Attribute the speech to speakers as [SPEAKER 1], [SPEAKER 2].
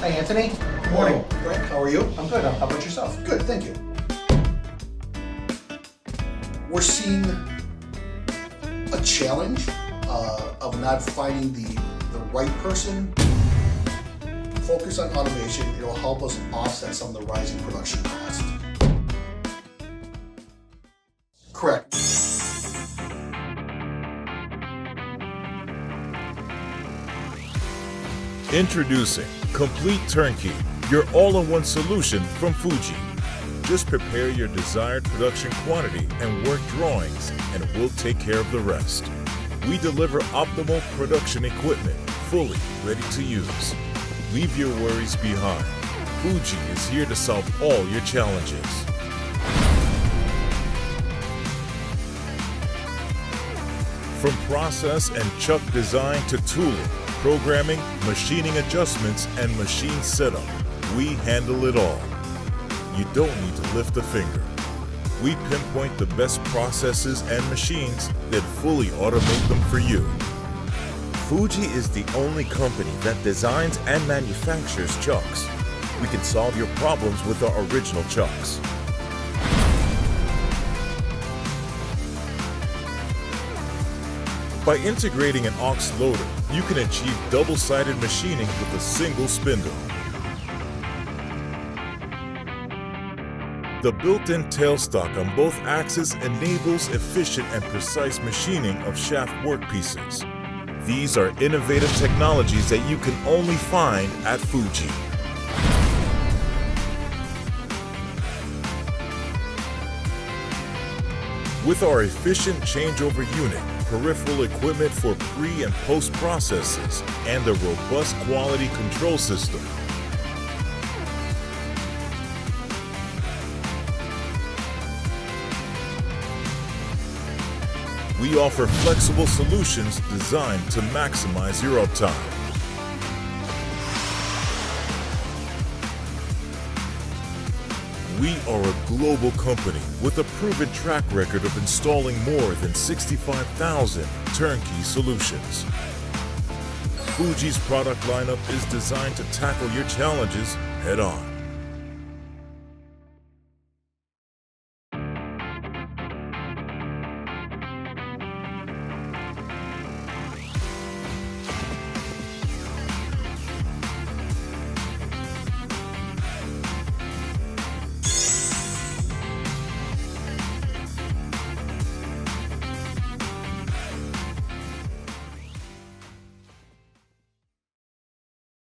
[SPEAKER 1] Hi, Anthony. Good
[SPEAKER 2] Morning, Greg. How are you?
[SPEAKER 1] I'm good. How about yourself?
[SPEAKER 2] Good, thank you. We're seeing a challenge of not finding the right person. Focus on automation. It'll help us offset some of the rising production costs. Correct.
[SPEAKER 3] Introducing Complete Turnkey, your all-in-one solution from Fuji. Just prepare your desired production quantity and work drawings, and we'll take care of the rest. We deliver optimal production equipment, fully ready to use. Leave your worries behind. Fuji is here to solve all your challenges. From process and chuck design to tooling, programming, machining adjustments, and machine setup, we handle it all. You don't need to lift a finger. We pinpoint the best processes and machines, then fully automate them for you.
[SPEAKER 4] Fuji is the only company that designs and manufactures chucks. We can solve your problems with our original chucks.
[SPEAKER 3] By integrating an aux loader, you can achieve double-sided machining with a single spindle. The built-in tailstock on both axes enables efficient and precise machining of shaft workpieces. These are innovative technologies that you can only find at Fuji. With our efficient changeover unit, peripheral equipment for pre- and post-processes, and a robust quality control system, we offer flexible solutions designed to maximize your uptime. We are a global company with a proven track record of installing more than 65,000 turnkey solutions. Fuji's product lineup is designed to tackle your challenges head-on.